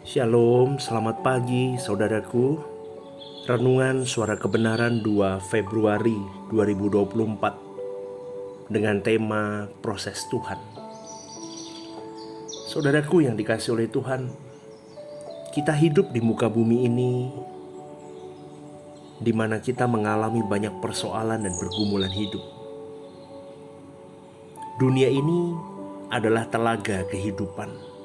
Shalom, selamat pagi saudaraku. Renungan Suara Kebenaran 2 Februari 2024 dengan tema Proses Tuhan. Saudaraku yang dikasihi oleh Tuhan, kita hidup di muka bumi ini di mana kita mengalami banyak persoalan dan pergumulan hidup. Dunia ini adalah telaga kehidupan.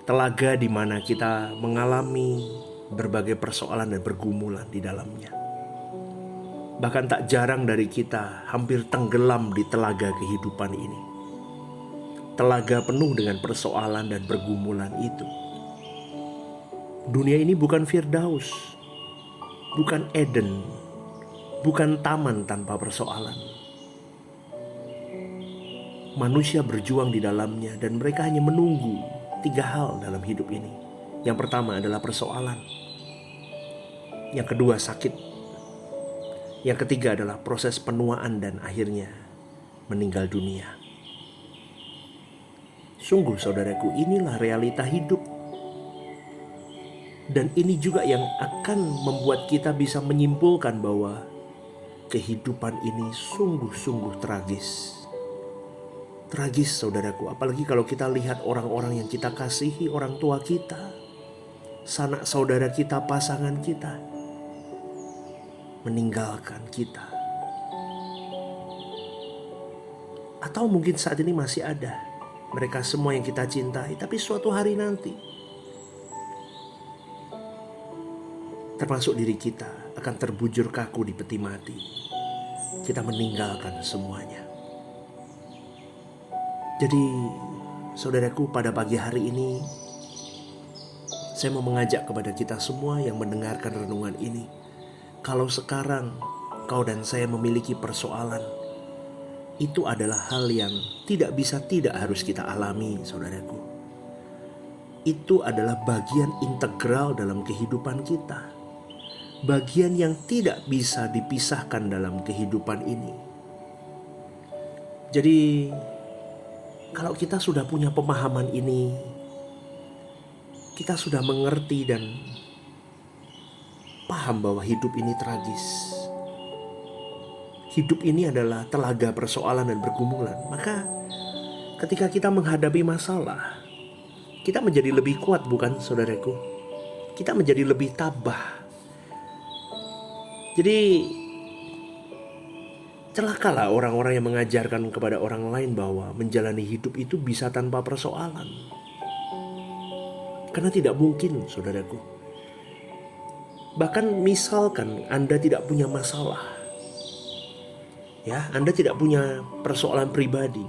Telaga di mana kita mengalami berbagai persoalan dan pergumulan di dalamnya. Bahkan tak jarang dari kita hampir tenggelam di telaga kehidupan ini. Telaga penuh dengan persoalan dan pergumulan itu. Dunia ini bukan Firdaus, bukan Eden, bukan taman tanpa persoalan. Manusia berjuang di dalamnya dan mereka hanya menunggu 3 hal dalam hidup ini. Yang pertama adalah persoalan. Yang kedua sakit. Yang ketiga adalah proses penuaan dan akhirnya meninggal dunia. Sungguh saudaraku, inilah realita hidup. Dan ini juga yang akan membuat kita bisa menyimpulkan bahwa kehidupan ini sungguh-sungguh tragis. Tragis saudaraku, apalagi kalau kita lihat orang-orang yang kita kasihi, orang tua kita, sanak saudara kita, pasangan kita, meninggalkan kita. Atau mungkin saat ini masih ada mereka semua yang kita cintai, tapi suatu hari nanti, termasuk diri kita, akan terbujur kaku di peti mati. Kita meninggalkan semuanya. Jadi saudaraku, pada pagi hari ini saya mau mengajak kepada kita semua yang mendengarkan renungan ini. Kalau sekarang kau dan saya memiliki persoalan, itu adalah hal yang tidak harus kita alami saudaraku. Itu adalah bagian integral dalam kehidupan kita. Bagian yang tidak bisa dipisahkan dalam kehidupan ini. Jadi kalau kita sudah punya pemahaman ini, kita sudah mengerti dan paham bahwa hidup ini tragis. Hidup ini adalah telaga persoalan dan pergumulan. Maka ketika kita menghadapi masalah, kita menjadi lebih kuat, bukan saudaraku? Kita menjadi lebih tabah. Jadi celakalah orang-orang yang mengajarkan kepada orang lain bahwa menjalani hidup itu bisa tanpa persoalan. Karena tidak mungkin, saudaraku. Bahkan misalkan Anda tidak punya masalah, ya, Anda tidak punya persoalan pribadi,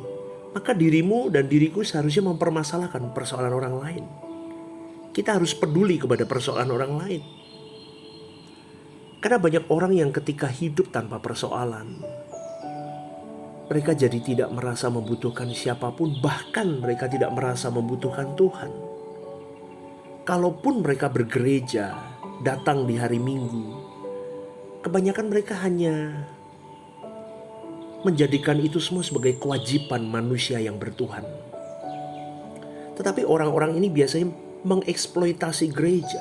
maka dirimu dan diriku seharusnya mempermasalahkan persoalan orang lain. Kita harus peduli kepada persoalan orang lain. Karena banyak orang yang ketika hidup tanpa persoalan, mereka jadi tidak merasa membutuhkan siapapun, bahkan mereka tidak merasa membutuhkan Tuhan. Kalaupun mereka bergereja, datang di hari Minggu, kebanyakan mereka hanya menjadikan itu semua sebagai kewajiban manusia yang bertuhan. Tetapi orang-orang ini biasanya mengeksploitasi gereja,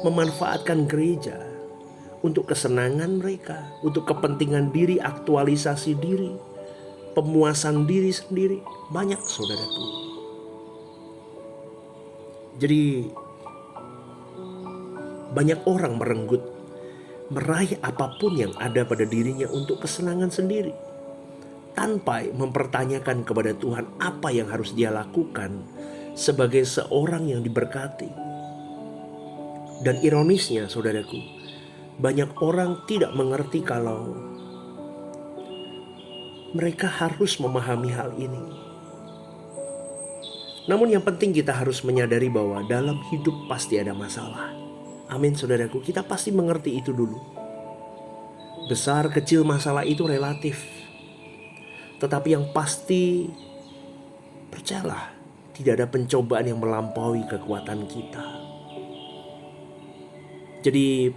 memanfaatkan gereja untuk kesenangan mereka, untuk kepentingan diri, aktualisasi diri, pemuasan diri sendiri. Banyak saudaraku. Jadi banyak orang merenggut, meraih apapun yang ada pada dirinya untuk kesenangan sendiri, tanpa mempertanyakan kepada Tuhan apa yang harus dia lakukan sebagai seorang yang diberkati. Dan ironisnya saudaraku, banyak orang tidak mengerti kalau mereka harus memahami hal ini. Namun yang penting kita harus menyadari bahwa dalam hidup pasti ada masalah. Amin saudaraku, kita pasti mengerti itu dulu. Besar kecil masalah itu relatif. Tetapi yang pasti, percayalah, tidak ada pencobaan yang melampaui kekuatan kita. Jadi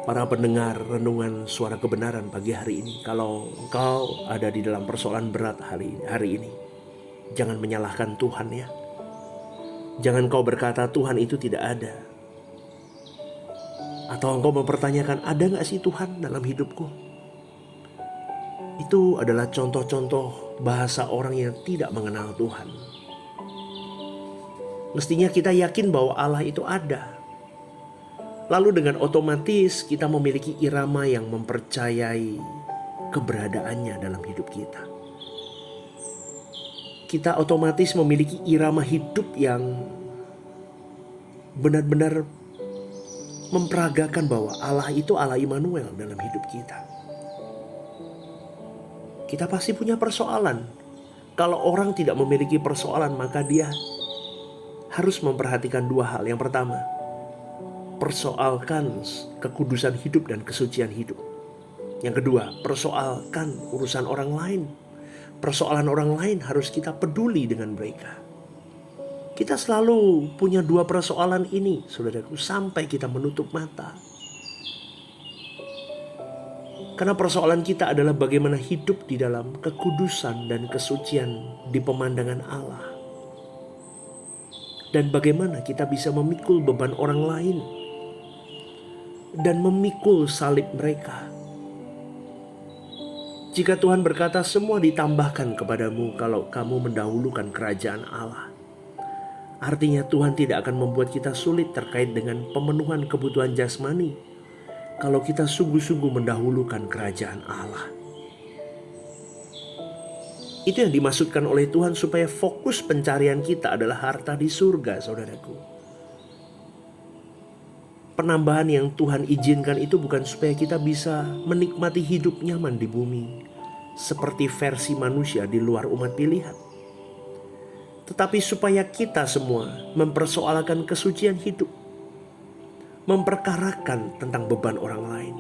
para pendengar renungan Suara Kebenaran pagi hari ini, kalau engkau ada di dalam persoalan berat hari ini, jangan menyalahkan Tuhan ya. Jangan kau berkata Tuhan itu tidak ada. Atau engkau mempertanyakan, ada gak sih Tuhan dalam hidupku? Itu adalah contoh-contoh bahasa orang yang tidak mengenal Tuhan. Mestinya kita yakin bahwa Allah itu ada. Lalu dengan otomatis kita memiliki irama yang mempercayai keberadaannya dalam hidup kita. Kita otomatis memiliki irama hidup yang benar-benar memperagakan bahwa Allah itu Allah Immanuel dalam hidup kita. Kita pasti punya persoalan. Kalau orang tidak memiliki persoalan, maka dia harus memperhatikan dua hal. Yang pertama, persoalkan kekudusan hidup dan kesucian hidup. Yang kedua, persoalkan urusan orang lain. Persoalan orang lain harus kita peduli dengan mereka. Kita selalu punya dua persoalan ini, saudaraku, sampai kita menutup mata. Karena persoalan kita adalah bagaimana hidup di dalam kekudusan dan kesucian di pemandangan Allah. Dan bagaimana kita bisa memikul beban orang lain dan memikul salib mereka. Jika Tuhan berkata semua ditambahkan kepadamu kalau kamu mendahulukan kerajaan Allah, artinya Tuhan tidak akan membuat kita sulit terkait dengan pemenuhan kebutuhan jasmani kalau kita sungguh-sungguh mendahulukan kerajaan Allah. Itu yang dimaksudkan oleh Tuhan supaya fokus pencarian kita adalah harta di surga, saudaraku. Penambahan yang Tuhan izinkan itu bukan supaya kita bisa menikmati hidup nyaman di bumi seperti versi manusia di luar umat pilihan, tetapi supaya kita semua mempersoalkan kesucian hidup, memperkarakan tentang beban orang lain.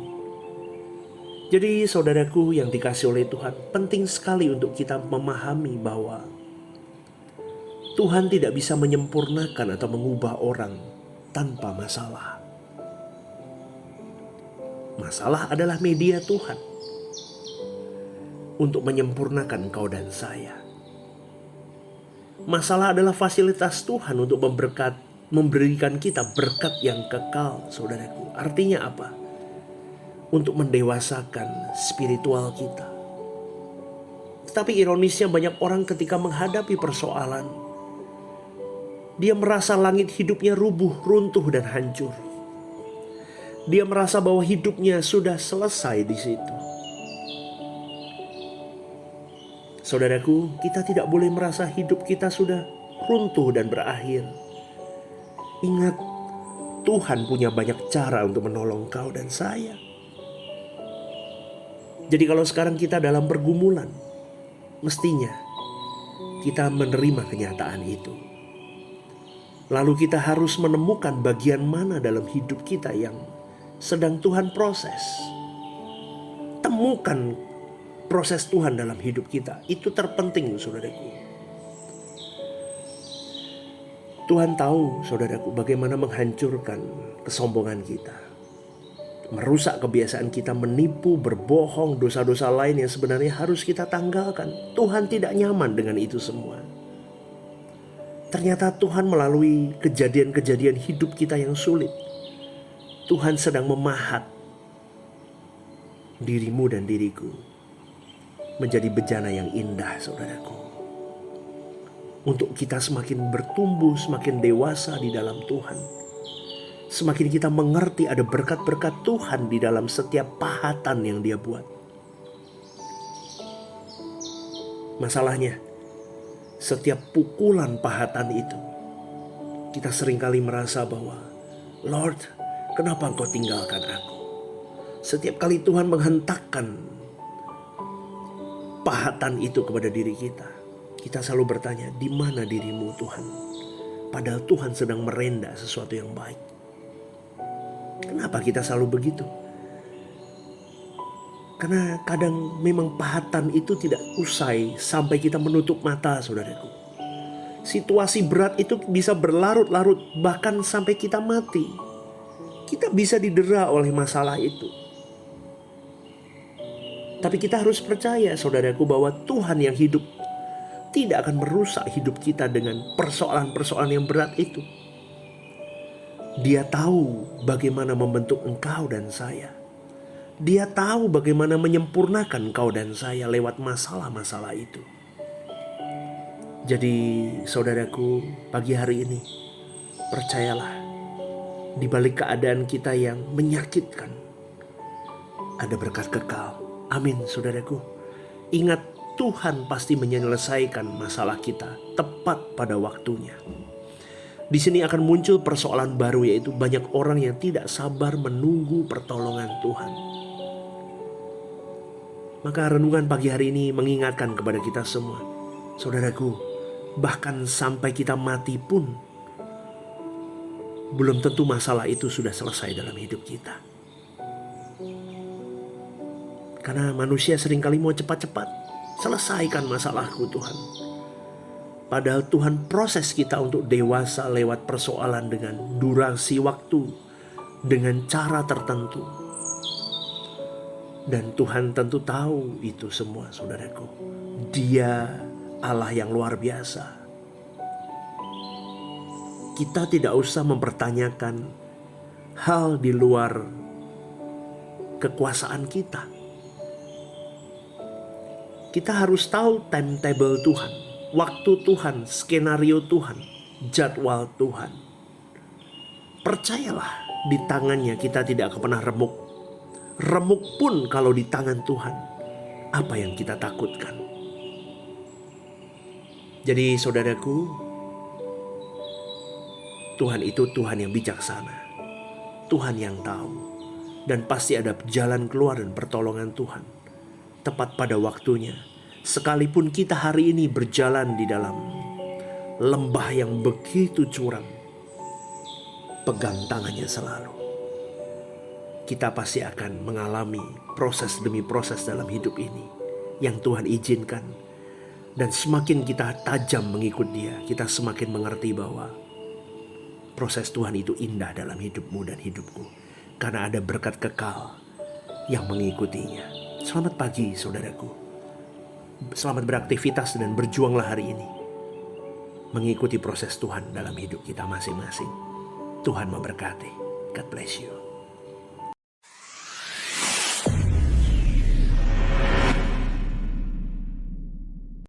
Jadi saudaraku yang dikasih oleh Tuhan, penting sekali untuk kita memahami bahwa Tuhan tidak bisa menyempurnakan atau mengubah orang tanpa masalah. Masalah adalah media Tuhan untuk menyempurnakan engkau dan saya. Masalah adalah fasilitas Tuhan untuk memberikan kita berkat yang kekal, saudaraku. Artinya apa? Untuk mendewasakan spiritual kita. Tetapi ironisnya banyak orang ketika menghadapi persoalan, dia merasa langit hidupnya rubuh, runtuh dan hancur. Dia merasa bahwa hidupnya sudah selesai di situ. Saudaraku, kita tidak boleh merasa hidup kita sudah runtuh dan berakhir. Ingat, Tuhan punya banyak cara untuk menolong kau dan saya. Jadi kalau sekarang kita dalam pergumulan, mestinya kita menerima kenyataan itu. Lalu kita harus menemukan bagian mana dalam hidup kita yang sedang Tuhan proses. Temukan proses Tuhan dalam hidup kita. Itu terpenting, saudaraku. Tuhan tahu, saudaraku, bagaimana menghancurkan kesombongan kita, merusak kebiasaan kita menipu, berbohong, dosa-dosa lain yang sebenarnya harus kita tanggalkan. Tuhan tidak nyaman dengan itu semua. Ternyata Tuhan melalui kejadian-kejadian hidup kita yang sulit, Tuhan sedang memahat dirimu dan diriku menjadi bejana yang indah, saudaraku. Untuk kita semakin bertumbuh, semakin dewasa di dalam Tuhan. Semakin kita mengerti ada berkat-berkat Tuhan di dalam setiap pahatan yang Dia buat. Masalahnya, setiap pukulan pahatan itu, kita seringkali merasa bahwa, Lord, kenapa Engkau tinggalkan aku? Setiap kali Tuhan menghentakkan pahatan itu kepada diri kita, kita selalu bertanya, di mana dirimu Tuhan? Padahal Tuhan sedang merenda sesuatu yang baik. Kenapa kita selalu begitu? Karena kadang memang pahatan itu tidak usai sampai kita menutup mata, saudaraku. Situasi berat itu bisa berlarut-larut, bahkan sampai kita mati. Kita bisa didera oleh masalah itu. Tapi kita harus percaya, saudaraku, bahwa Tuhan yang hidup tidak akan merusak hidup kita dengan persoalan-persoalan yang berat itu. Dia tahu bagaimana membentuk engkau dan saya. Dia tahu bagaimana menyempurnakan engkau dan saya lewat masalah-masalah itu. Jadi saudaraku, pagi hari ini percayalah, di balik keadaan kita yang menyakitkan ada berkat kekal. Amin saudaraku. Ingat, Tuhan pasti menyelesaikan masalah kita tepat pada waktunya. Di sini akan muncul persoalan baru, yaitu banyak orang yang tidak sabar menunggu pertolongan Tuhan. Maka renungan pagi hari ini mengingatkan kepada kita semua, saudaraku, bahkan sampai kita mati pun belum tentu masalah itu sudah selesai dalam hidup kita. Karena manusia seringkali mau cepat-cepat, selesaikan masalahku Tuhan. Padahal Tuhan proses kita untuk dewasa lewat persoalan dengan durasi waktu, dengan cara tertentu. Dan Tuhan tentu tahu itu semua saudaraku. Dia Allah yang luar biasa. Kita tidak usah mempertanyakan hal di luar kekuasaan kita. Kita harus tahu timetable Tuhan, waktu Tuhan, skenario Tuhan, jadwal Tuhan. Percayalah, di tangannya kita tidak akan pernah remuk. Remuk pun kalau di tangan Tuhan, apa yang kita takutkan. Jadi saudaraku, Tuhan itu Tuhan yang bijaksana, Tuhan yang tahu, dan pasti ada jalan keluar dan pertolongan Tuhan tepat pada waktunya. Sekalipun kita hari ini berjalan di dalam lembah yang begitu curam, pegang tangannya selalu. Kita pasti akan mengalami proses demi proses dalam hidup ini yang Tuhan izinkan. Dan semakin kita tajam mengikut Dia, kita semakin mengerti bahwa proses Tuhan itu indah dalam hidupmu dan hidupku, karena ada berkat kekal yang mengikutinya. Selamat pagi saudaraku. Selamat beraktivitas dan berjuanglah hari ini, mengikuti proses Tuhan dalam hidup kita masing-masing. Tuhan memberkati. God bless you.